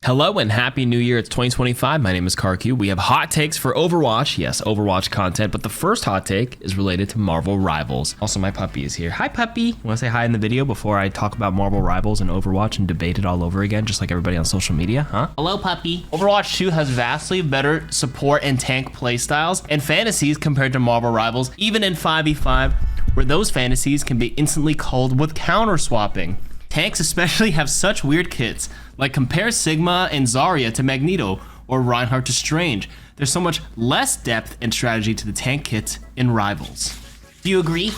Hello and happy new year. It's 2025. My name is KarQ. We have hot takes for Overwatch. Yes, Overwatch content, but the first hot take is related to Marvel Rivals. Also, my puppy is here. Hi, puppy. Want to say hi in the video before I talk about Marvel Rivals and Overwatch and debate it all over again, just like everybody on social media, huh? Hello, puppy. Overwatch 2 has vastly better support and tank playstyles and fantasies compared to Marvel Rivals, even in 5v5, where those fantasies can be instantly culled with counter swapping. Tanks especially have such weird kits, like compare Sigma and Zarya to Magneto or Reinhardt to Strange. There's so much less depth and strategy to the tank kits in Rivals. Do you agree?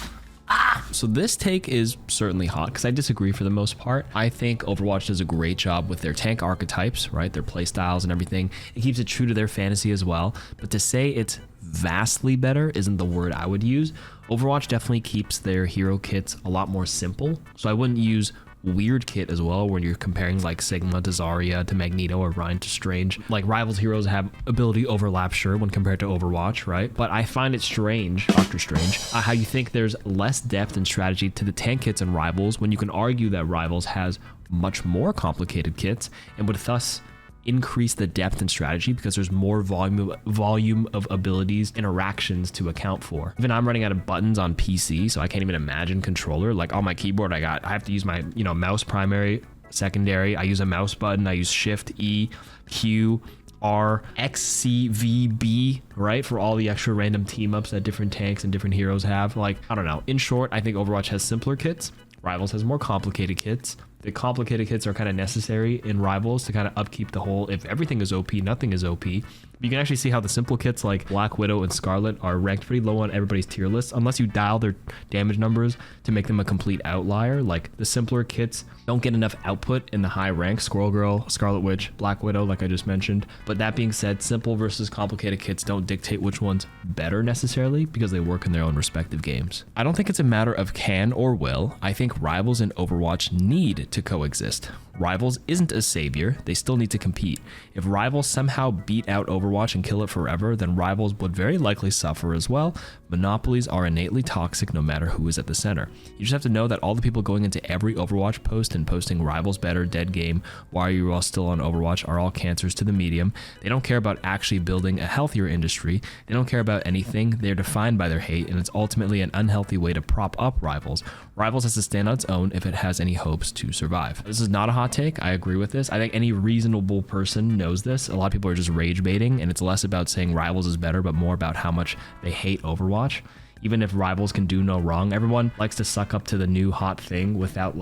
So this take is certainly hot because I disagree for the most part. I think Overwatch does a great job with their tank archetypes, right? Their play styles and everything. It keeps it true to their fantasy as well. But to say it's vastly better isn't the word I would use. Overwatch definitely keeps their hero kits a lot more simple. So I wouldn't use weird kit as well when you're comparing like Sigma to Zarya to Magneto or Ryan to Strange. Like Rivals heroes have ability overlap, sure, when compared to Overwatch, right? But I find it strange, Doctor Strange, how you think there's less depth and strategy to the tank kits in Rivals when you can argue that Rivals has much more complicated kits and would thus increase the depth and strategy because there's more volume of abilities, interactions to account for. Even I'm running out of buttons on PC, so I can't even imagine controller. Like on my keyboard, I have to use my, mouse primary, secondary. I use a mouse button. I use Shift, E, Q, R, X, C, V, B, right? For all the extra random team ups that different tanks and different heroes have. Like, I don't know. In short, I think Overwatch has simpler kits. Rivals has more complicated kits. The complicated kits are kind of necessary in Rivals to kind of upkeep the whole, if everything is OP, nothing is OP. You can actually see how the simple kits like Black Widow and Scarlet are ranked pretty low on everybody's tier list, unless you dial their damage numbers to make them a complete outlier. Like the simpler kits don't get enough output in the high rank, Squirrel Girl, Scarlet Witch, Black Widow, like I just mentioned. But that being said, simple versus complicated kits don't dictate which one's better necessarily because they work in their own respective games. I don't think it's a matter of can or will. I think Rivals and Overwatch need to coexist. Rivals isn't a savior, they still need to compete. If Rivals somehow beat out Overwatch and kill it forever, then Rivals would very likely suffer as well. Monopolies are innately toxic no matter who is at the center. You just have to know that all the people going into every Overwatch post and posting Rivals better, dead game, why are you all still on Overwatch are all cancers to the medium. They don't care about actually building a healthier industry. They don't care about anything. They're defined by their hate, and it's ultimately an unhealthy way to prop up Rivals. Rivals has to stand on its own if it has any hopes to survive. This is not a hot take. I agree with this. I think any reasonable person knows this. A lot of people are just rage baiting, and it's less about saying Rivals is better, but more about how much they hate Overwatch. Even if Rivals can do no wrong, everyone likes to suck up to the new hot thing without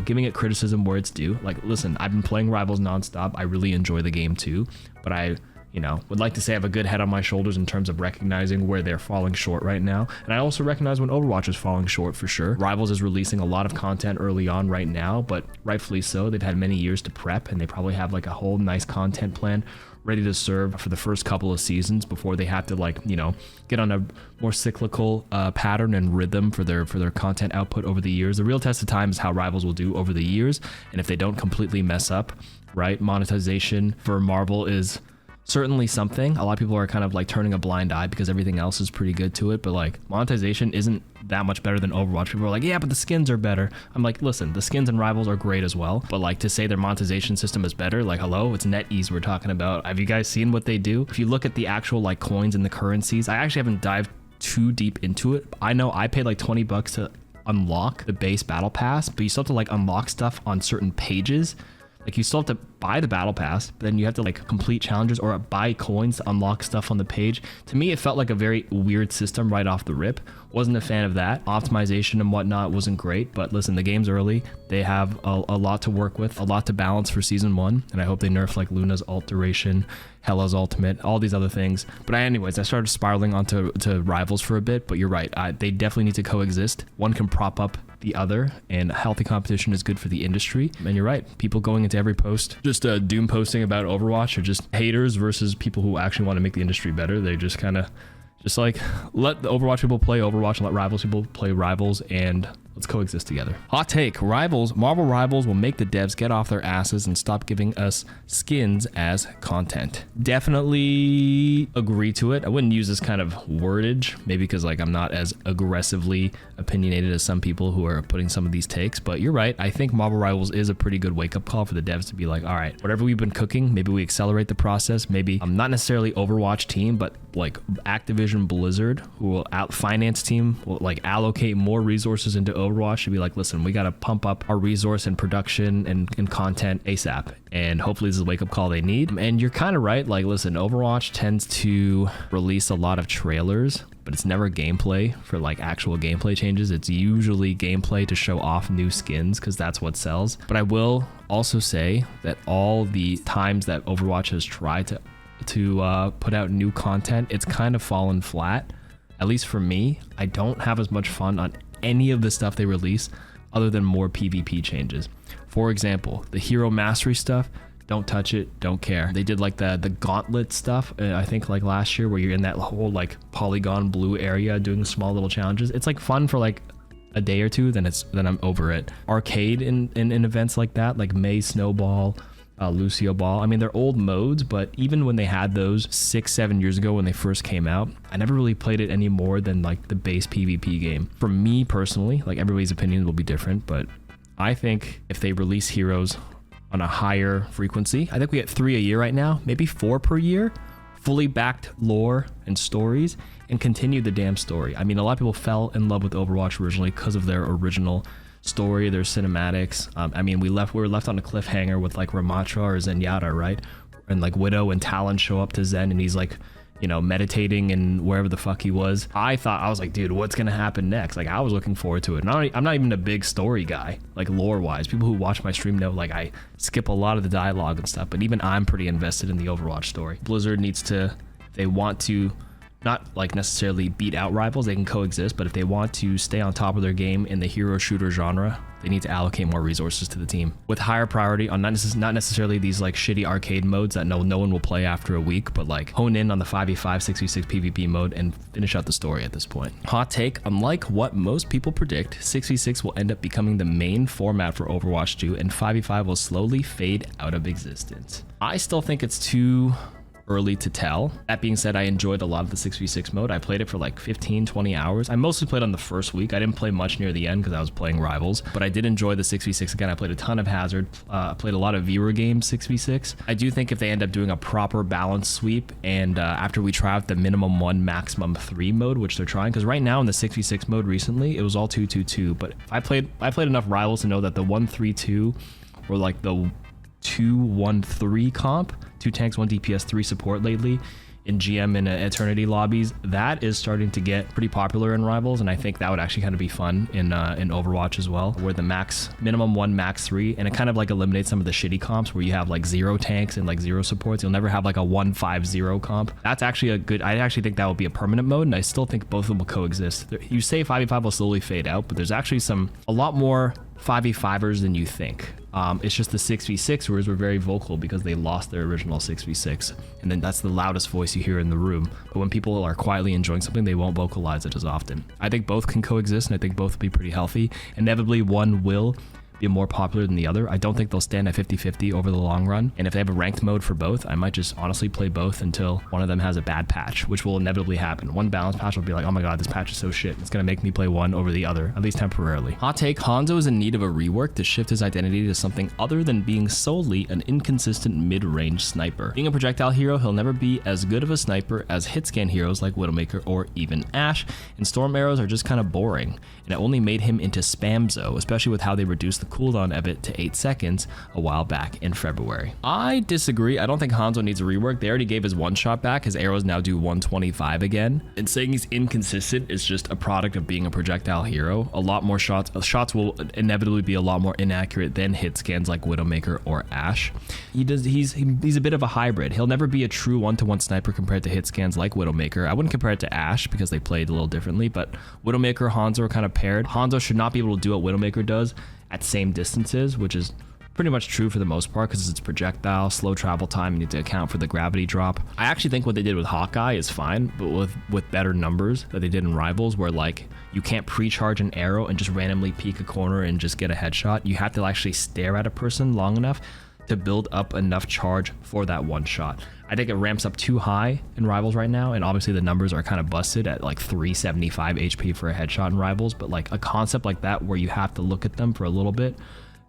giving it criticism where it's due. Like, listen, I've been playing Rivals nonstop. I really enjoy the game too, but I would like to say I have a good head on my shoulders in terms of recognizing where they're falling short right now. And I also recognize when Overwatch is falling short for sure. Rivals is releasing a lot of content early on right now, but rightfully so. They've had many years to prep and they probably have like a whole nice content plan ready to serve for the first couple of seasons before they have to get on a more cyclical pattern and rhythm for their content output over the years. The real test of time is how Rivals will do over the years. And if they don't completely mess up, right? Monetization for Marvel is certainly something. A lot of people are kind of like turning a blind eye because everything else is pretty good to it, but like monetization isn't that much better than Overwatch. People are like, yeah, but the skins are better. I'm like, listen, the skins and Rivals are great as well, but like to say their monetization system is better, like hello, it's NetEase we're talking about. Have you guys seen what they do? If you look at the actual like coins and the currencies, I actually haven't dived too deep into it. I know I paid like $20 to unlock the base battle pass, but you still have to like unlock stuff on certain pages. Like you still have to buy the battle pass, but then you have to like complete challenges or buy coins to unlock stuff on the page. To me, it felt like a very weird system right off the rip. Wasn't a fan of that. Optimization and whatnot wasn't great, but listen, the game's early. They have a lot to work with, a lot to balance for season 1, and I hope they nerf like Luna's ult duration, Hela's ultimate, all these other things. But anyways, I started spiraling onto Rivals for a bit, but you're right. They definitely need to coexist. One can prop up the other, and healthy competition is good for the industry. And you're right, people going into every post just doom posting about Overwatch are just haters versus people who actually want to make the industry better. They just kind of like let the Overwatch people play Overwatch and let Rivals people play Rivals, and Let's coexist together. Hot take, Marvel Rivals will make the devs get off their asses and stop giving us skins as content. Definitely agree to it. I wouldn't use this kind of wordage, maybe because like I'm not as aggressively opinionated as some people who are putting some of these takes, but you're right. I think Marvel Rivals is a pretty good wake-up call for the devs to be like, all right, whatever we've been cooking, maybe we accelerate the process. Maybe I'm not necessarily Overwatch team, but like Activision Blizzard, who will finance team will like allocate more resources into Overwatch to be like, listen, we got to pump up our resource and production and content ASAP. And hopefully this is a wake-up call they need. And you're kind of right. Like, listen, Overwatch tends to release a lot of trailers, but it's never gameplay for like actual gameplay changes. It's usually gameplay to show off new skins because that's what sells. But I will also say that all the times that Overwatch has tried to put out new content, it's kind of fallen flat. At least for me, I don't have as much fun on any of the stuff they release other than more PvP changes. For example, the hero mastery stuff, don't touch it, don't care. They did like the gauntlet stuff, I think like last year, where you're in that whole like polygon blue area doing small little challenges. It's like fun for like a day or two, then I'm over it. Arcade in events like that, like May Snowball, Lucio Ball. I mean, they're old modes, but even when they had those 6-7 years ago when they first came out, I never really played it any more than like the base PvP game. For me personally, like everybody's opinion will be different, but I think if they release heroes on a higher frequency, I think we get 3 a year right now, maybe 4 per year, fully backed lore and stories, and continue the damn story. I mean, a lot of people fell in love with Overwatch originally because of their original story, their cinematics. I mean, we were left on a cliffhanger with like Ramatra or Zenyatta, right? And like Widow and Talon show up to Zen and he's like, you know, meditating and wherever the fuck he was. I was like, dude, what's gonna happen next? Like, I was looking forward to it. I'm not even a big story guy, like lore wise. People who watch my stream know like I skip a lot of the dialogue and stuff, but even I'm pretty invested in the Overwatch story. Blizzard needs to, they want to not like necessarily beat out rivals, they can coexist, but if they want to stay on top of their game in the hero shooter genre, they need to allocate more resources to the team with higher priority on not necessarily these like shitty arcade modes that no one will play after a week, but like hone in on the 5v5 6v6 PvP mode and finish out the story at this point. Hot take, unlike what most people predict, 6v6 will end up becoming the main format for Overwatch 2 and 5v5 will slowly fade out of existence. I still think it's too early to tell. That being said, I enjoyed a lot of the 6v6 mode. I played it for like 15-20 hours. I mostly played on the first week. I didn't play much near the end because I was playing Rivals, but I did enjoy the 6v6 again. I played a ton of Hazard. I played a lot of viewer games 6v6. I do think if they end up doing a proper balance sweep and after we try out the minimum 1 maximum 3 mode, which they're trying, because right now in the 6v6 mode recently, it was all 2-2-2, but I played enough Rivals to know that the 1-3-2 or like the 2-1-3 comp, 2 tanks, 1 DPS, 3 support lately in GM and Eternity lobbies, that is starting to get pretty popular in Rivals, and I think that would actually kind of be fun in Overwatch as well, where the minimum 1 max 3, and it kind of like eliminates some of the shitty comps where you have like 0 tanks and like 0 supports. You'll never have like a 1-5-0 comp. That's actually a good, I actually think that will be a permanent mode, and I still think both of them will coexist. You say 5v5 will slowly fade out, but there's actually a lot more 5v5ers than you think. It's just the 6v6ers were very vocal because they lost their original 6v6, and then that's the loudest voice you hear in the room. But when people are quietly enjoying something, they won't vocalize it as often. I think both can coexist, and I think both will be pretty healthy. Inevitably, one will be more popular than the other. I don't think they'll stand at 50-50 over the long run. And if they have a ranked mode for both, I might just honestly play both until one of them has a bad patch, which will inevitably happen. One balance patch will be like, oh my god, this patch is so shit. It's gonna make me play one over the other, at least temporarily. Hot take, Hanzo is in need of a rework to shift his identity to something other than being solely an inconsistent mid-range sniper. Being a projectile hero, he'll never be as good of a sniper as hit-scan heroes like Widowmaker or even Ashe, and storm arrows are just kind of boring, and it only made him into Spamzo, especially with how they reduced the cooldown of it to 8 seconds a while back in February. I disagree. I don't think Hanzo needs a rework. They already gave his one shot back. His arrows now do 125 again. And saying he's inconsistent is just a product of being a projectile hero. A lot more shots will inevitably be a lot more inaccurate than hit scans like Widowmaker or Ashe. He's a bit of a hybrid. He'll never be a true one-to-one sniper compared to hit scans like Widowmaker. I wouldn't compare it to Ashe because they played a little differently, but Widowmaker, Hanzo are kind of paired. Hanzo should not be able to do what Widowmaker does at same distances, which is pretty much true for the most part because it's projectile, slow travel time, you need to account for the gravity drop. I actually think what they did with Hawkeye is fine, but with better numbers that they did in Rivals, where like you can't pre-charge an arrow and just randomly peek a corner and just get a headshot. You have to actually stare at a person long enough to build up enough charge for that one shot. I think it ramps up too high in Rivals right now, and obviously the numbers are kind of busted at like 375 HP for a headshot in Rivals, but like a concept like that where you have to look at them for a little bit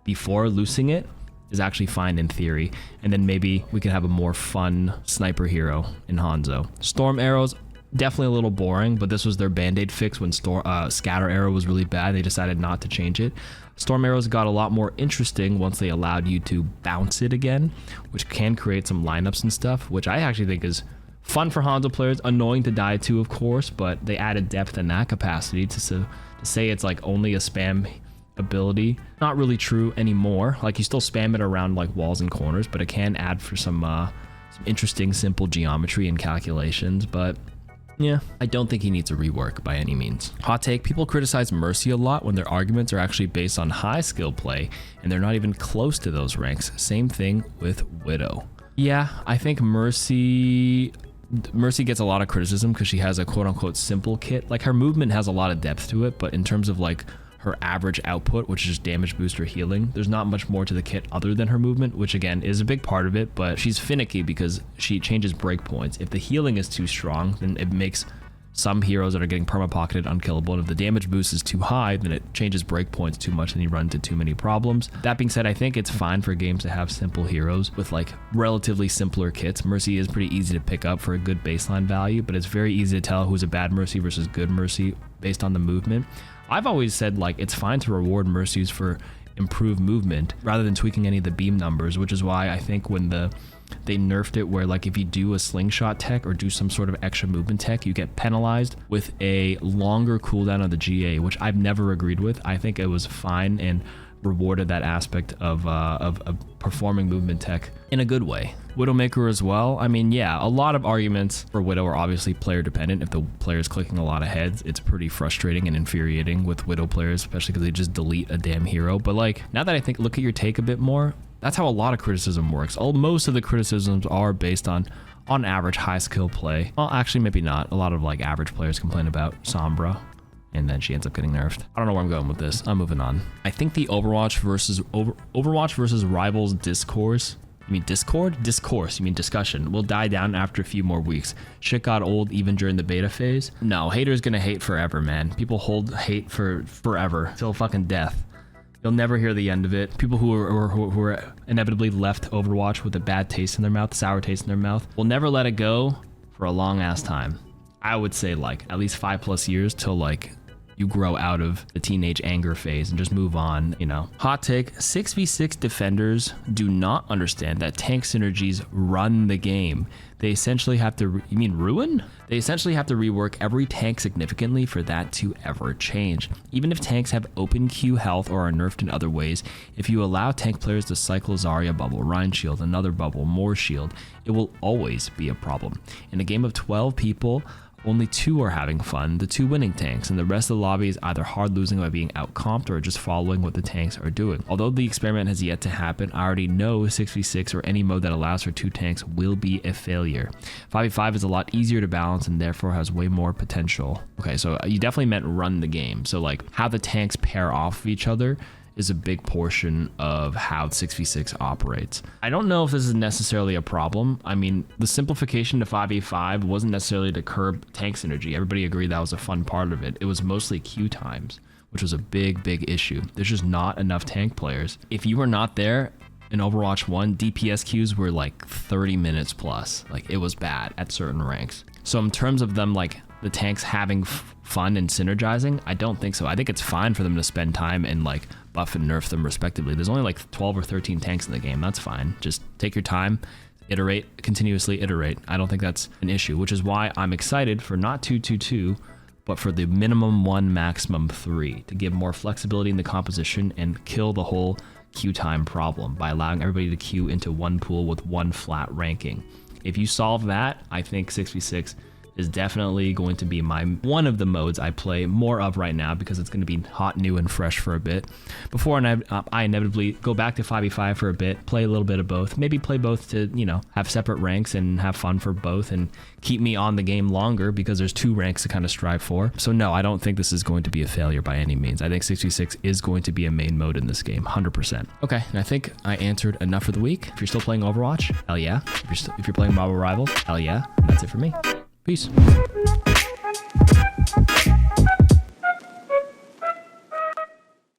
before loosing it is actually fine in theory. And then maybe we can have a more fun sniper hero in Hanzo. Storm arrows, definitely a little boring, but this was their band-aid fix when scatter arrow was really bad. They decided not to change it. Storm arrows got a lot more interesting once they allowed you to bounce it again, which can create some lineups and stuff, which I actually think is fun for Hanzo players. Annoying to die to, of course, but they added depth in that capacity to say it's like only a spam ability. Not really true anymore. Like you still spam it around like walls and corners, but it can add for some interesting simple geometry and calculations. But yeah, I don't think he needs a rework by any means. Hot take, people criticize Mercy a lot when their arguments are actually based on high skill play and they're not even close to those ranks. Same thing with Widow. Yeah, I think Mercy gets a lot of criticism because she has a quote unquote simple kit. Like her movement has a lot of depth to it, but in terms of like her average output, which is just damage boost or healing, there's not much more to the kit other than her movement, which again is a big part of it, but she's finicky because she changes breakpoints. If the healing is too strong, then it makes some heroes that are getting perma-pocketed unkillable, and if the damage boost is too high, then it changes breakpoints too much and you run into too many problems. That being said, I think it's fine for games to have simple heroes with like relatively simpler kits. Mercy is pretty easy to pick up for a good baseline value, but it's very easy to tell who's a bad Mercy versus good Mercy based on the movement. I've always said like it's fine to reward Mercies for improved movement rather than tweaking any of the beam numbers, which is why I think when they nerfed it where like if you do a slingshot tech or do some sort of extra movement tech, you get penalized with a longer cooldown of the GA, which I've never agreed with. I think it was fine and rewarded that aspect of performing movement tech in a good way. Widowmaker as well. I mean, yeah, a lot of arguments for Widow are obviously player dependent. If the player is clicking a lot of heads, it's pretty frustrating and infuriating with Widow players, especially because they just delete a damn hero. But like, now that I look at your take a bit more, that's how a lot of criticism works. Most of the criticisms are based on average high skill play. Well, actually maybe not. A lot of like average players complain about Sombra, and then she ends up getting nerfed. I don't know where I'm going with this. I'm moving on. I think the Overwatch versus Rivals discourse, you mean Discord? Discourse, you mean discussion, will die down after a few more weeks. Shit got old even during the beta phase. No, haters gonna hate forever, man. People hold hate for forever, till fucking death. You'll never hear the end of it. People who are inevitably left Overwatch with a bad taste in their mouth, sour taste in their mouth, will never let it go for a long ass time. I would say like at least 5+ years till like you grow out of the teenage anger phase and just move on, you know. Hot take, 6v6 defenders do not understand that tank synergies run the game. They essentially have to, you mean ruin? They essentially have to rework every tank significantly for that to ever change. Even if tanks have open Q health or are nerfed in other ways, if you allow tank players to cycle Zarya bubble, Rhine shield, another bubble, more shield, it will always be a problem. In a game of 12 people, only 2 are having fun, the 2 winning tanks, and the rest of the lobby is either hard losing by being outcomped or just following what the tanks are doing. Although the experiment has yet to happen, I already know 6v6 or any mode that allows for 2 tanks will be a failure. 5v5 is a lot easier to balance and therefore has way more potential. Okay, so you definitely meant run the game. So like how the tanks pair off of each other is a big portion of how 6v6 operates. I don't know if this is necessarily a problem. I mean, the simplification to 5v5 wasn't necessarily to curb tank synergy. Everybody agreed that was a fun part of it. It was mostly queue times, which was a big issue. There's just not enough tank players. If you were not there in Overwatch 1, DPS queues were like 30 minutes plus. Like it was bad at certain ranks. So in terms of them like the tanks having fun and synergizing, I don't think so. I think it's fine for them to spend time and like buff and nerf them respectively. There's only like 12 or 13 tanks in the game. That's fine. Just take your time, iterate, continuously iterate. I don't think that's an issue, which is why I'm excited for not 2-2-2, but for the minimum 1, maximum 3 to give more flexibility in the composition and kill the whole queue time problem by allowing everybody to queue into one pool with one flat ranking. If you solve that, I think 6v6 is definitely going to be one of the modes I play more of right now, because it's going to be hot, new, and fresh for a bit before I inevitably go back to 5v5 for a bit, play a little bit of both, maybe play both to, you know, have separate ranks and have fun for both and keep me on the game longer, because there's 2 ranks to kind of strive for. So no, I don't think this is going to be a failure by any means. I think 6v6 is going to be a main mode in this game, 100%. Okay, and I think I answered enough for the week. If you're still playing Overwatch, hell yeah. If you're playing Marvel Rivals, hell yeah. And that's it for me. Peace.